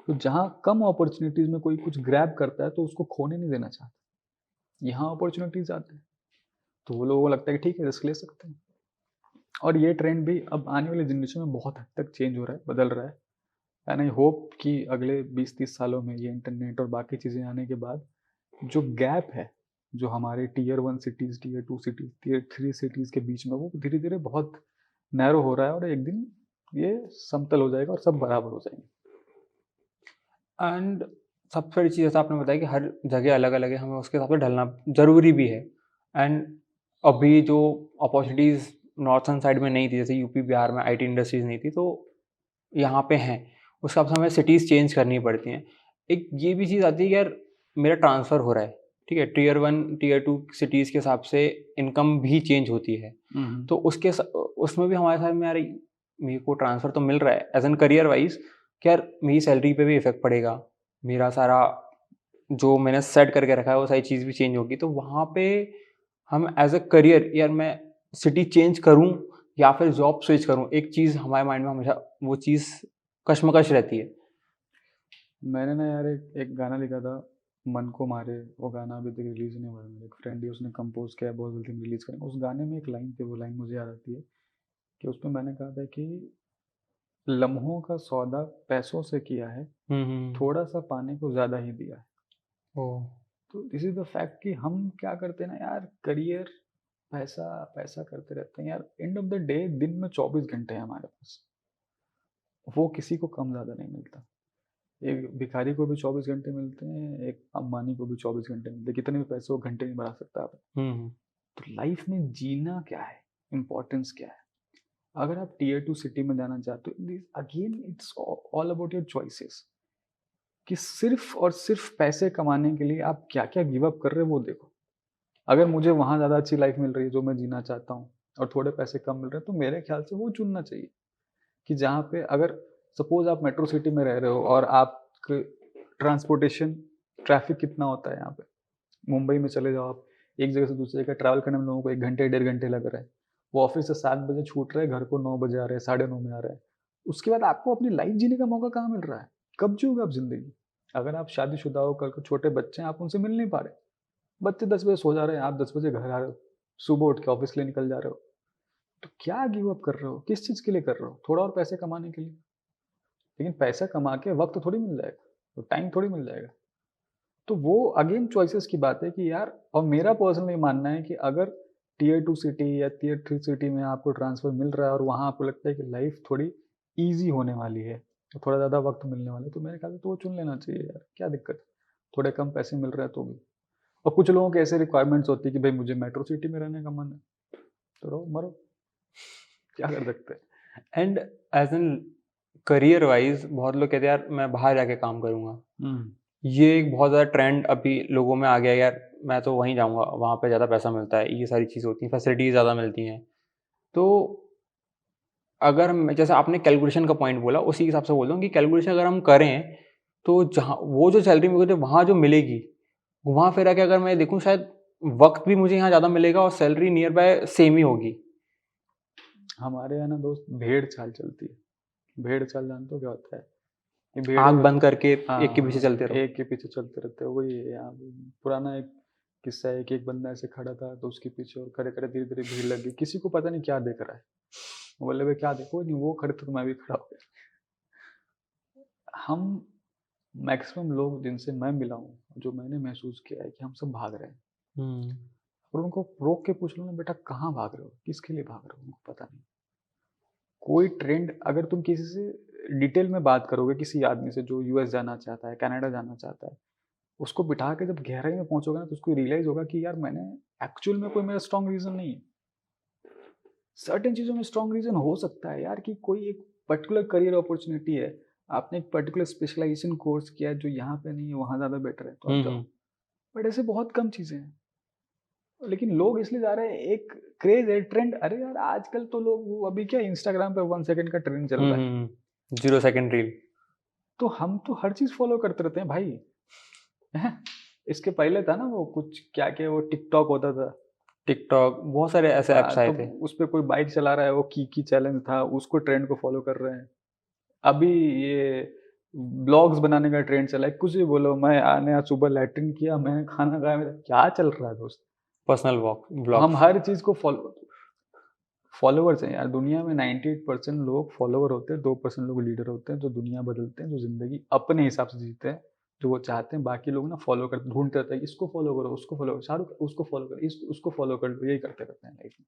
तो जहाँ कम अपॉर्चुनिटीज़ में कोई कुछ ग्रैब करता है तो उसको खोने नहीं देना चाहता। यहाँ अपॉर्चुनिटीज़ आते हैं तो वो लोगों को लगता है कि ठीक है रिस्क ले सकते हैं। और ये ट्रेंड भी अब आने वाली जनरेशन में बहुत हद तक चेंज हो रहा है, बदल रहा है। एंड आई होप कि अगले 20-30 सालों में ये इंटरनेट और बाकी चीज़ें आने के बाद जो गैप है, जो हमारे tier 1 cities, tier 2 cities, tier 3 cities के बीच में, वो धीरे-धीरे बहुत नैरो हो रहा है और एक दिन ये समतल हो जाएगा और सब बराबर हो जाएंगे। एंड सबसे बड़ी चीज़ जैसा आपने बताया कि हर जगह अलग-अलग है, हमें उसके हिसाब से ढलना ज़रूरी भी है। एंड अभी जो अपॉर्चुनिटीज़ नॉर्थर्न साइड में नहीं थी, जैसे यूपी, बिहार में आईटी इंडस्ट्रीज़ नहीं थी, तो यहाँ पे हैं। उस हिसाब से हमें सिटीज़ चेंज करनी पड़ती हैं। एक ये भी चीज़ आती है कि यार मेरा ट्रांसफ़र हो रहा है, ठीक है? टियर 1, टियर 2 सिटीज़ के हिसाब से इनकम भी चेंज होती है। तो उसमें भी हमारे साथ में यार मेरे को ट्रांसफ़र तो मिल रहा है एज़ एन करियर वाइज़ कि यार मेरी सैलरी पे भी इफ़ेक्ट पड़ेगा। मेरा सारा जो मैंने सेट करके रखा है वो सारी चीज़ भी चेंज होगी। तो वहाँ पे हम एज़ अ करियर यार मैं सिटी चेंज करूँ या फिर जॉब स्विच करूँ, एक चीज़ हमारे माइंड में हमेशा वो चीज़ कशमकश रहती है। मैंने ना यार एक गाना लिखा था, मन को मारे, वो गाना अभी तक रिलीज़ नहीं हुआ है। मेरे एक फ्रेंड ही उसने कंपोज़ किया है, बहुत जल्दी हम रिलीज़ करेंगे। उस गाने में एक लाइन थी, वो लाइन मुझे याद आती है कि उसमें मैंने कहा था कि लम्हों का सौदा पैसों से किया है, थोड़ा-सा पाने को ज़्यादा ही दिया है। ओह! तो दिस इज़ द फैक्ट कि हम क्या करते हैं ना यार, करियर, पैसा, पैसा करते रहते हैं यार। एंड ऑफ द डे दिन में 24 घंटे हैं हमारे पास, वो किसी को कम ज़्यादा नहीं मिलता। एक भिखारी को भी 24 घंटे मिलते हैं, एक अंबानी को भी 24 घंटे मिलते हैं। कितने भी पैसे वो घंटे नहीं बढ़ा सकता आप। तो लाइफ में जीना क्या है, इम्पोर्टेंस क्या है? अगर आप टियर 2 सिटी में जाना चाहते हो, again it's all about your choices, कि सिर्फ और सिर्फ पैसे कमाने के लिए आप क्या-क्या गिव अप कर रहे हो वो देखो। अगर मुझे वहाँ ज़्यादा अच्छी लाइफ मिल रही है जो मैं जीना चाहता हूँ और थोड़े पैसे कम मिल रहे हैं, तो मेरे ख्याल से वो चुनना चाहिए। कि जहाँ पे अगर सपोज़ आप मेट्रो सिटी में रह रहे हो और आप ट्रांसपोर्टेशन, ट्रैफिक कितना होता है यहाँ पे। मुंबई में चले जाओ आप, एक जगह से दूसरी जगह ट्रैवल करने में लोगों को 1 घंटे, 1.5 घंटे लग रहा है। वो ऑफ़िस से 7 बजे छूट रहे हैं, घर को 9 बजे आ रहे हैं, साढ़े 9 में आ रहे हैं। उसके बाद आपको अपनी लाइफ़ जीने का मौका कहाँ मिल रहा है? कब जियोगे आप ज़िंदगी? अगर आप शादीशुदा हो, कल को छोटे बच्चे हैं, आप उनसे मिल नहीं पा रहे। बच्चे 10 बजे सो जा रहे हैं, आप 10 बजे घर आ रहे हो, सुबह उठ के ऑफ़िस के लिए निकल जा रहे हो। तो क्या गिव अप कर रहे हो? किस चीज़ के लिए कर रहे हो? थोड़ा और पैसे कमाने के लिए। लेकिन पैसा कमा के वक़्त थोड़ी मिल जाएगा, तो टाइम थोड़ी मिल जाएगा। तो वो अगेन चॉइसेस की बात है कि यार, और मेरा पर्सनली मानना है कि अगर टियर 2 सिटी या टियर 3 सिटी में आपको ट्रांसफ़र मिल रहा है और वहाँ आपको लगता है कि लाइफ थोड़ी ईज़ी होने वाली है, थोड़ा ज़्यादा वक़्त मिलने वाला है, तो मेरे ख्याल से तो वो चुन लेना चाहिए यार, क्या दिक्कत है? थोड़े कम पैसे मिल रहे हैं तो भी। और कुछ लोगों के ऐसे रिक्वायरमेंट्स होती है कि भाई मुझे मेट्रो सिटी में रहने का मन है, तो रहो, मरो, क्या कर सकते हैं? And as an career wise बहुत लोग कहते हैं यार मैं बाहर जाके काम करूँगा, ये एक बहुत ज़्यादा ट्रेंड अभी लोगों में आ गया है, यार मैं तो वहीं जाऊँगा, वहाँ पे ज़्यादा पैसा मिलता है, ये सारी चीज़ होती हैं, फैसिलिटीज़ ज़्यादा मिलती हैं। तो अगर मैं, जैसे आपने कैलकुलेशन का पॉइंट बोला, उसी के हिसाब से बोल रहा हूँ कि कैलकुलेशन अगर हम करें तो जहाँ वो जो सैलरी मुझे वहाँ जो मिलेगी, घुमा फिरा के अगर मैं देखूँ शायद वक्त भी मुझे यहाँ ज़्यादा मिलेगा और सैलरी नियर बाय सेम ही होगी। हमारे यहाँ ना दोस्त भेड़ चाल चलती है। भेड़ चाल जानते हो क्या होता है? ये आँख भेड़ें, बंद करके हाँ, एक के पीछे चलते रहो। एक के पीछे चलते रहते हैं, वही है यहाँ पे। पुराना एक किस्सा है कि एक बंदा ऐसे खड़ा था तो उसके पीछे और करे करे धीरे धीरे भीड़ लग गई, किसी को पता नहीं क्या देख रहा है। वो बोले भाई क्या देखो, नहीं वो खड़े थे तो मैं भी खड़ा हो गया। हम मैक्सिमम लोग जिनसे मैं मिला हूँ, जो मैंने महसूस किया है कि हम सब भाग रहे हैं, और उनको रोक के पूछ लो ना, बेटा कहाँ भाग रहे हो, किसके लिए भाग रहे हो, उनको पता नहीं। कोई ट्रेंड अगर तुम किसी से डिटेल में बात करोगे, किसी आदमी से जो यूएस जाना चाहता है, कनाडा जाना चाहता है, उसको बिठा के जब गहराई में पहुंचोगे ना, तो उसको रियलाइज होगा कि यार मैंने एक्चुअल में कोई मेरा स्ट्रॉन्ग रीजन नहीं है। सर्टेन चीज़ों में स्ट्रॉन्ग रीजन हो सकता है यार, कि कोई एक पर्टिकुलर करियर अपॉर्चुनिटी है, आपने एक पर्टिकुलर स्पेशलाइजेशन कोर्स किया है जो यहाँ पे नहीं है, वहाँ ज़्यादा बेटर है, तो आप जाओ। बट ऐसे बहुत कम चीज़ें हैं, लेकिन लोग इसलिए जा रहे हैं, एक क्रेज है, ट्रेंड। अरे यार आजकल तो लोग वो अभी क्या इंस्टाग्राम पे 1 सेकंड का ट्रेंड चल रहा है, 0 सेकंड रील। तो हम तो हर चीज़ फॉलो करते रहते हैं भाई। हैं? इसके पहले था ना वो कुछ क्या क्या, वो टिकटॉक होता था, टिकटॉक, बहुत सारे ऐसे ऐप्स आए तो थे। उस पे कोई बाइक चला रहा है, वो की चैलेंज था, उसको ट्रेंड को फॉलो कर रहे हैं। अभी ये ब्लॉग्स बनाने का ट्रेंड चला है, कुछ भी बोलो, मैं आने आज सुबह लैट्रिन किया, मैं खाना खाया, मेरा क्या चल रहा है दोस्त। पर्सनल वॉक तो हम ब्लॉग्स। हर चीज़ को फॉलोवर्स हैं यार। दुनिया में 98% लोग फॉलोवर होते हैं, 2% लोग लीडर होते हैं जो दुनिया बदलते हैं, जो जिंदगी अपने हिसाब से जीते हैं, जो वो चाहते हैं। बाकी लोग ना फॉलो करते, ढूंढते रहते हैं, इसको फॉलो करो, उसको फॉलो करो, शाहरुख उसको फॉलो करो, उसको फॉलो कर लो, यही करते रहते हैं लाइफ में।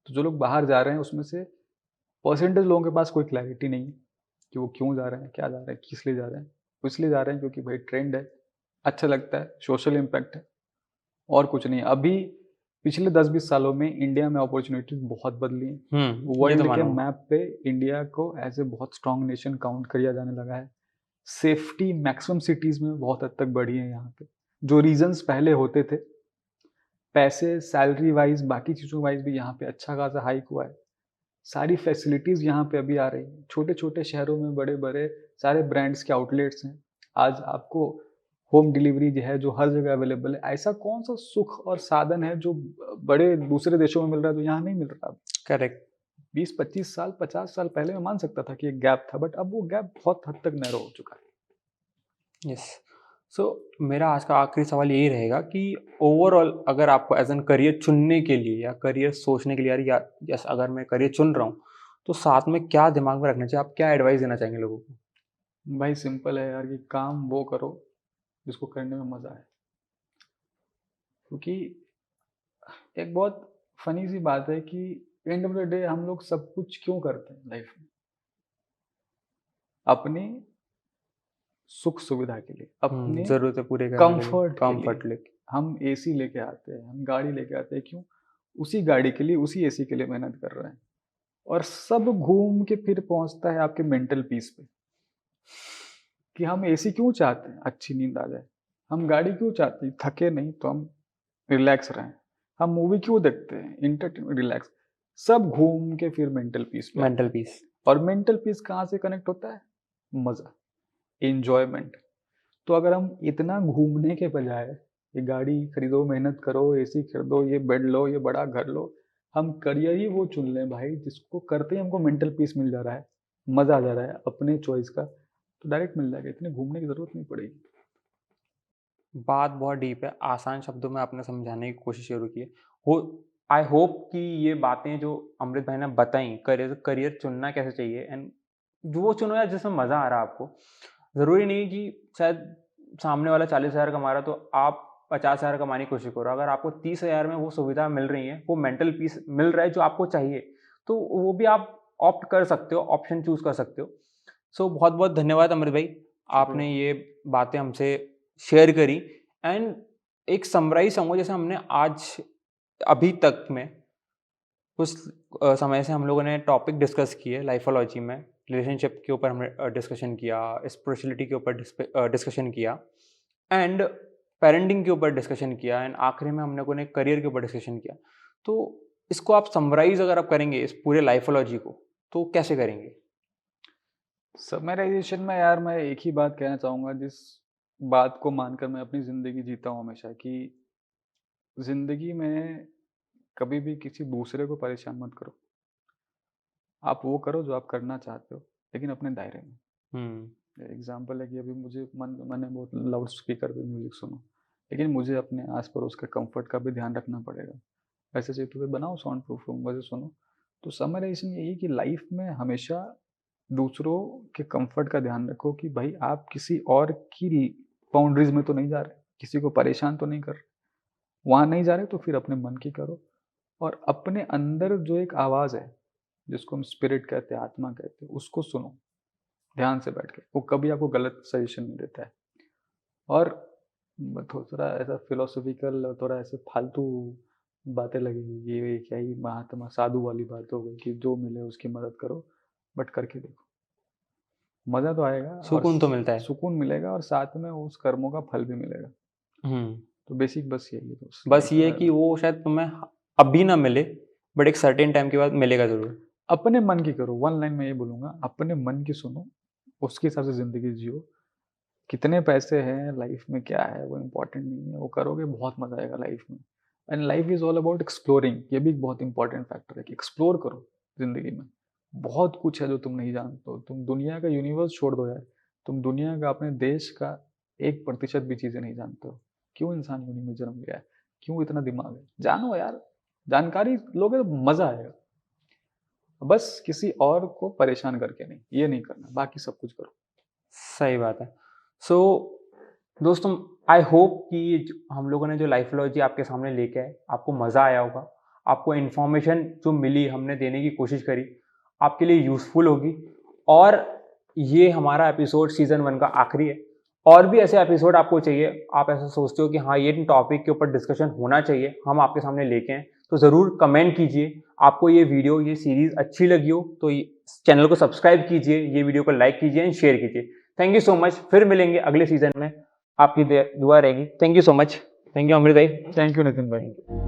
तो जो लोग बाहर जा रहे हैं उसमें से परसेंटेज लोगों के पास कोई क्लैरिटी नहीं है कि वो क्यों जा रहे हैं, क्या जा रहे हैं, किस लिए जा रहे हैं। वो इसलिए जा रहे हैं क्योंकि भाई ट्रेंड है, अच्छा लगता है, सोशल इम्पैक्ट है, और कुछ नहीं। अभी पिछले 10-20 सालों में इंडिया में अपॉर्चुनिटीज बहुत बदली हैं। ये तो वर्ल्ड के मानूंगा। मैप पे इंडिया को एज ए बहुत स्ट्रांग नेशन काउंट किया जाने लगा है। सेफ्टी मैक्सिमम सिटीज में बहुत हद तक बढ़ी है यहाँ पे। जो रीजंस पहले होते थे, पैसे, सैलरी वाइज, बाकी चीज़ों वाइज भी यहाँ पे अच्छा खासा हाइक हुआ है। सारी फैसिलिटीज़ यहाँ पे अभी आ रही हैं। छोटे छोटे शहरों में बड़े बड़े सारे ब्रांड्स के आउटलेट्स हैं। आज आपको होम डिलीवरी जो है, जो हर जगह अवेलेबल है। ऐसा कौन सा सुख और साधन है जो बड़े दूसरे देशों में मिल रहा है, जो यहाँ नहीं मिल रहा। करेक्ट। 20-25 साल, 50 साल पहले मैं मान सकता था कि एक गैप था, बट अब वो गैप बहुत हद तक नैरो हो चुका है। यस। सो मेरा आज का आखिरी सवाल यही रहेगा कि ओवरऑल अगर आपको एज एन करियर चुनने के लिए या करियर सोचने के लिए, या जैसे अगर मैं करियर चुन रहा हूँ, तो साथ में क्या दिमाग में रखना चाहिए, आप क्या एडवाइस देना चाहेंगे लोगों को? भाई सिंपल है यार, कि काम वो करो जिसको करने में मजा है। क्योंकि एक बहुत फनी सी बात है कि एंड ऑफ द डे हम लोग सब कुछ क्यों करते हैं लाइफ में? अपनी सुख सुविधा के लिए, अपने जरूरतें पूरे करने के लिए, कंफर्ट के लिए। कंफर्ट लेके। हम एसी लेके आते हैं, हम गाड़ी लेके आते हैं, क्यों? उसी गाड़ी के लिए, उसी एसी के लिए मेहनत कर रहे हैं। और सब घूम के फिर पहुंचता है आपके मेंटल पीस पे, कि हम एसी क्यों चाहते हैं? अच्छी नींद आ जाए। हम गाड़ी क्यों चाहते हैं? थके नहीं तो हम रिलैक्स रहें। हम मूवी क्यों देखते हैं? Entertainment, relax. सब घूम के फिर मेंटल पीस पे आता मेंटल है। पीस। और मेंटल पीस कहाँ से कनेक्ट होता है? मजा, एंजॉयमेंट। तो अगर हम इतना घूमने के बजाय, ये गाड़ी खरीदो, मेहनत करो, एसी खरीदो, ये बेड लो, ये बड़ा घर लो, हम करियर ही वो चुन लें भाई जिसको करते ही हमको मेंटल पीस मिल जा रहा है, मजा आ जा रहा है अपने चॉइस का, तो डायरेक्ट मिल जाएगा, इतने घूमने की जरूरत नहीं पड़ेगी। बात बहुत डीप है, आसान शब्दों में आपने समझाने की कोशिश जरूर की है। हो आई होप कि ये बातें जो अमृत भाई ने बताई, करियर करियर चुनना कैसे चाहिए, एंड जो वो चुनो यार जिसमें मज़ा आ रहा है आपको। ज़रूरी नहीं कि शायद सामने वाला 40,000 कमा रहा है तो आप 50,000 कमाने की कोशिश करो। अगर आपको 30,000 में वो सुविधा मिल रही है, वो मेंटल पीस मिल रहा है जो आपको चाहिए, तो वो भी आप ऑप्ट कर सकते हो, ऑप्शन चूज कर सकते हो। सो बहुत बहुत धन्यवाद अमृत भाई, आपने ये बातें हमसे शेयर करी। एंड एक समराइज समझो, जैसे हमने आज अभी तक में कुछ समय से हम लोगों ने टॉपिक डिस्कस किए लाइफोलॉजी में, रिलेशनशिप के ऊपर हमने डिस्कशन किया, स्पिरिचुअलिटी के ऊपर डिस्कशन किया, एंड पेरेंटिंग के ऊपर डिस्कशन किया, एंड आखिरी में हम लोगों ने करियर के ऊपर डिस्कशन किया। तो इसको आप समराइज अगर आप करेंगे इस पूरे लाइफोलॉजी को, तो कैसे करेंगे? समराइजेशन में यार मैं एक ही बात कहना चाहूँगा, जिस बात को मानकर मैं अपनी ज़िंदगी जीता हूँ हमेशा, कि ज़िंदगी में कभी भी किसी दूसरे को परेशान मत करो। आप वो करो जो आप करना चाहते हो, लेकिन अपने दायरे में। एग्जाम्पल है कि अभी मुझे मैंने बहुत लाउड स्पीकर पे म्यूज़िक सुनो, लेकिन मुझे अपने आस पड़ोस का कंफर्ट का भी ध्यान रखना पड़ेगा। ऐसे चाहिए तो बनाओ साउंड प्रूफ रूम, वैसे सुनो। तो समराइजेशन यही कि लाइफ में हमेशा दूसरों के कंफर्ट का ध्यान रखो, कि भाई आप किसी और की बाउंड्रीज में तो नहीं जा रहे, किसी को परेशान तो नहीं कर रहे। वहाँ नहीं जा रहे तो फिर अपने मन की करो, और अपने अंदर जो एक आवाज़ है जिसको हम स्पिरिट कहते हैं, आत्मा कहते हैं, उसको सुनो ध्यान से बैठ के। वो कभी आपको गलत सजेशन नहीं देता है। और थोड़ा ऐसा फिलोसॉफिकल, थोड़ा ऐसे फालतू बातें लगेगी, ये क्या ही महात्मा साधु वाली बात हो गई कि जो मिले उसकी मदद करो, बट करके देखो, मज़ा तो आएगा, सुकून तो मिलता है। सुकून मिलेगा, और साथ में उस कर्मों का फल भी मिलेगा। तो बेसिक बस यही है दोस्त। बस ये कि वो शायद तुम्हें अभी ना मिले, बट एक सर्टेन टाइम के बाद मिलेगा जरूर। अपने मन की करो, वन लाइन में ये बोलूँगा, अपने मन की सुनो, उसके हिसाब से ज़िंदगी जियो। कितने पैसे हैं लाइफ में, क्या है वो इम्पोर्टेंट नहीं है, वो करोगे बहुत मज़ा आएगा लाइफ में। And life is all about exploring. ये भी एक बहुत इंपॉर्टेंट फैक्टर है कि एक्सप्लोर करो ज़िंदगी में। बहुत कुछ है जो तुम नहीं जानते हो। तुम दुनिया का यूनिवर्स छोड़ दो यार, तुम दुनिया का, अपने देश का 1% भी चीज़ें नहीं जानते हो। क्यों इंसान योनि में जन्म लिया है, क्यों इतना दिमाग है, जानो यार। जानकारी लोगे तो मज़ा आएगा। बस किसी और को परेशान करके नहीं, ये नहीं करना, बाकी सब कुछ करो। सही बात है। सो दोस्तों, आई होप कि हम लोगों ने जो लाइफोलॉजी आपके सामने लेके आए, आपको मज़ा आया होगा। आपको इन्फॉर्मेशन जो मिली, हमने देने की कोशिश करी, आपके लिए यूज़फुल होगी। और ये हमारा एपिसोड सीज़न 1 का आखिरी है। और भी ऐसे एपिसोड आपको चाहिए, आप ऐसा सोचते हो कि हाँ ये टॉपिक के ऊपर डिस्कशन होना चाहिए, हम आपके सामने लेके आए, तो ज़रूर कमेंट कीजिए। आपको ये वीडियो, ये सीरीज़ अच्छी लगी हो तो चैनल को सब्सक्राइब कीजिए, ये वीडियो को लाइक कीजिए एंड शेयर कीजिए। Thank you so much. फिर मिलेंगे अगले सीजन में, आपकी दुआ रहेगी। Thank you so much. Thank you Amrit भाई। थैंक यू नितिन भाई।